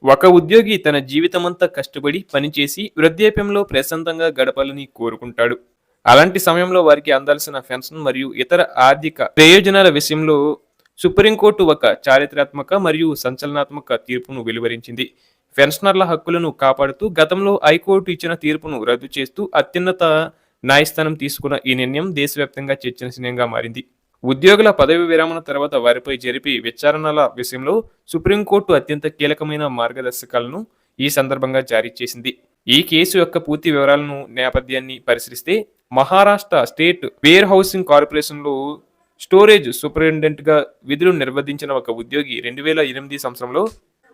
ఒక ఉద్యోగి తన జీవితమంతా కష్టపడి పనిచేసి వృద్ధాప్యంలో ప్రశాంతంగా గడపాలని కోరుకుంటాడు. అలాంటి సమయంలో వారికి అందాల్సిన పెన్షన్ మరియు ఇతర ఆర్థిక ప్రయోజనాల విషయంలో సుప్రీంకోర్టు ఒక చారిత్రాత్మక మరియు సంచలనాత్మక తీర్పును వెలువరించింది. పెన్షనర్ల హక్కులను కాపాడుతూ గతంలో హైకోర్టు ఇచ్చిన తీర్పును రద్దు చేస్తూ అత్యున్నత న్యాయస్థానం తీసుకున్న ఈ నిర్ణయం దేశవ్యాప్తంగా చర్చనీయాంశంగా మారింది. ఉద్యోగుల పదవి విరమణ తర్వాత వారిపై జరిపే విచారణల విషయంలో సుప్రీంకోర్టు అత్యంత కీలకమైన మార్గదర్శకాలను ఈ సందర్భంగా జారీ చేసింది. ఈ కేసు యొక్క పూర్తి వివరాలను నేపథ్యాన్ని పరిశీలిస్తే, మహారాష్ట్ర స్టేట్ వేర్ హౌసింగ్ కార్పొరేషన్లో స్టోరేజ్ సూపరింటెండెంట్ గా విధులు నిర్వర్తించిన ఒక ఉద్యోగి 2008 సంవత్సరంలో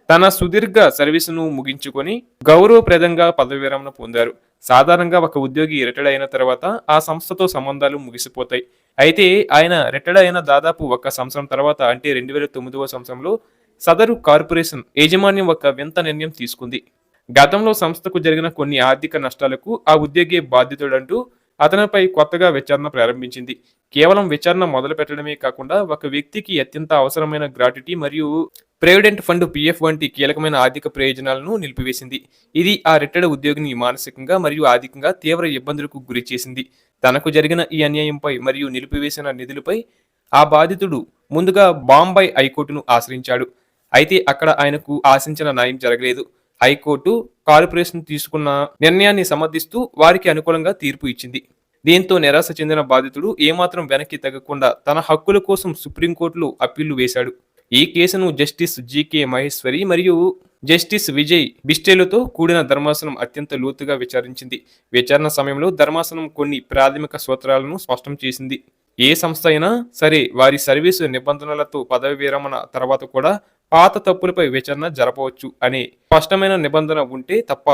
తన సుదీర్ఘ సర్వీసును ముగించుకొని గౌరవప్రదంగా పదవి విరమణ పొందారు. సాధారణంగా ఒక ఉద్యోగి రిటైర్డ్ అయిన తర్వాత ఆ సంస్థతో సంబంధాలు ముగిసిపోతాయి. అయితే ఆయన రిటైర్డ్ అయిన దాదాపు 1 సంవత్సరం తర్వాత, అంటే 2009 సంవత్సరంలో సదరు కార్పొరేషన్ యాజమాన్యం ఒక వింత నిర్ణయం తీసుకుంది. గతంలో సంస్థకు జరిగిన కొన్ని ఆర్థిక నష్టాలకు ఆ ఉద్యోగి బాధ్యతుడంటూ అతనిపై కొత్తగా విచారణ ప్రారంభించింది. కేవలం విచారణ మొదలు పెట్టడమే కాకుండా ఒక వ్యక్తికి అత్యంత అవసరమైన గ్రాట్యుటీ మరియు ప్రోవిడెంట్ ఫండ్ పిఎఫ్ వంటి కీలకమైన ఆర్థిక ప్రయోజనాలను నిలిపివేసింది. ఇది ఆ రిటైర్డ్ ఉద్యోగిని మానసికంగా మరియు ఆర్థికంగా తీవ్ర ఇబ్బందులకు గురి చేసింది. తనకు జరిగిన ఈ అన్యాయంపై మరియు నిలిపివేసిన నిధులపై ఆ బాధితుడు ముందుగా బాంబే హైకోర్టును ఆశ్రయించాడు. అయితే అక్కడ ఆయనకు ఆశించిన న్యాయం జరగలేదు. హైకోర్టు కార్పొరేషన్ తీసుకున్న నిర్ణయాన్ని సమర్థిస్తూ వారికి అనుకూలంగా తీర్పు ఇచ్చింది. దీంతో నిరాశ చెందిన బాధితుడు ఏమాత్రం వెనక్కి తగ్గకుండా తన హక్కుల కోసం సుప్రీంకోర్టులో అప్పీళ్లు వేశాడు. ఈ కేసును జస్టిస్ జీకే మహేశ్వరి మరియు జస్టిస్ విజయ్ బిస్టేలతో కూడిన ధర్మాసనం అత్యంత లోతుగా విచారించింది. విచారణ సమయంలో ధర్మాసనం కొన్ని ప్రాథమిక సూత్రాలను స్పష్టం చేసింది. ఏ సంస్థ అయినా సరే వారి సర్వీసు నిబంధనలతో పదవి విరమణ తర్వాత కూడా పాత తప్పులపై విచారణ జరపవచ్చు అనే స్పష్టమైన నిబంధన ఉంటే తప్ప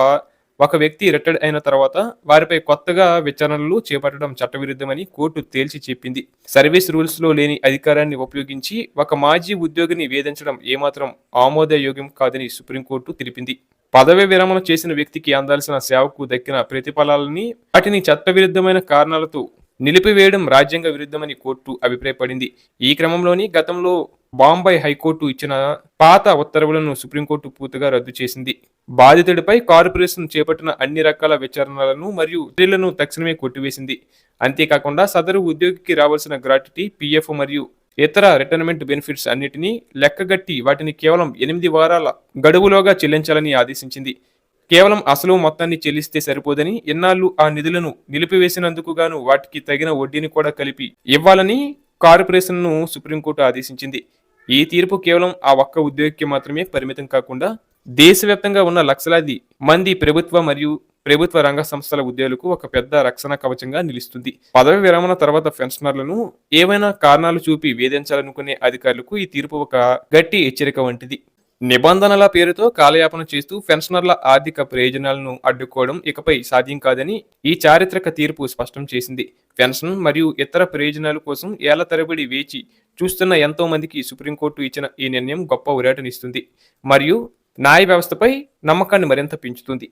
ఒక వ్యక్తి రిటైర్డ్ అయిన తర్వాత వారిపై కొత్తగా విచారణలు చేపట్టడం చట్టవిరుద్ధమని కోర్టు తేల్చి చెప్పింది. సర్వీస్ రూల్స్ లో లేని అధికారాన్ని ఉపయోగించి ఒక మాజీ ఉద్యోగిని వేధించడం ఏమాత్రం ఆమోదయోగ్యం కాదని సుప్రీంకోర్టు తెలిపింది. పదవి విరమణ చేసిన వ్యక్తికి అందాల్సిన సేవకు దక్కిన ప్రతిఫలాలని వాటిని చట్టవిరుద్ధమైన కారణాలతో నిలిపివేయడం రాజ్యాంగ విరుద్ధమని కోర్టు అభిప్రాయపడింది. ఈ క్రమంలోని గతంలో బాంబే హైకోర్టు ఇచ్చిన పాత ఉత్తర్వులను సుప్రీంకోర్టు పూర్తిగా రద్దు చేసింది. బాధితుడిపై కార్పొరేషన్ చేపట్టిన అన్ని రకాల విచారణలను మరియు చర్యలను తక్షణమే కొట్టివేసింది. అంతేకాకుండా సదరు ఉద్యోగికి రావాల్సిన గ్రాట్యుటీ, పిఎఫ్ మరియు ఇతర రిటైర్మెంట్ బెనిఫిట్స్ అన్నిటినీ లెక్కగట్టి వాటిని కేవలం 8 వారాల గడువులోగా చెల్లించాలని ఆదేశించింది. కేవలం అసలు మొత్తాన్ని చెల్లిస్తే సరిపోదని, ఇన్నాళ్లు ఆ నిధులను నిలిపివేసినందుకు గాను వాటికి తగిన వడ్డీని కూడా కలిపి ఇవ్వాలని కార్పొరేషన్ను సుప్రీంకోర్టు ఆదేశించింది. ఈ తీర్పు కేవలం ఆ ఒక్క ఉద్యోగికి మాత్రమే పరిమితం కాకుండా దేశవ్యాప్తంగా ఉన్న లక్షలాది మంది ప్రభుత్వ మరియు ప్రభుత్వ రంగ సంస్థల ఉద్యోగులకు ఒక పెద్ద రక్షణ కవచంగా నిలుస్తుంది. పదవి విరమణ తర్వాత పెన్షనర్లను ఏవైనా కారణాలు చూపి వేధించాలనుకునే అధికారులకు ఈ తీర్పు ఒక గట్టి హెచ్చరిక వంటిది. నిబంధనల పేరుతో కాలయాపన చేస్తూ పెన్షనర్ల ఆర్థిక ప్రయోజనాలను అడ్డుకోవడం ఇకపై సాధ్యం కాదని ఈ చారిత్రక తీర్పు స్పష్టం చేసింది. పెన్షన్ మరియు ఇతర ప్రయోజనాల కోసం ఏళ్ల తరబడి వేచి చూస్తున్న ఎంతో మందికి సుప్రీంకోర్టు ఇచ్చిన ఈ నిర్ణయం గొప్ప ఊరటనిస్తుంది మరియు న్యాయ వ్యవస్థపై నమ్మకాన్ని మరింత పెంచుతుంది.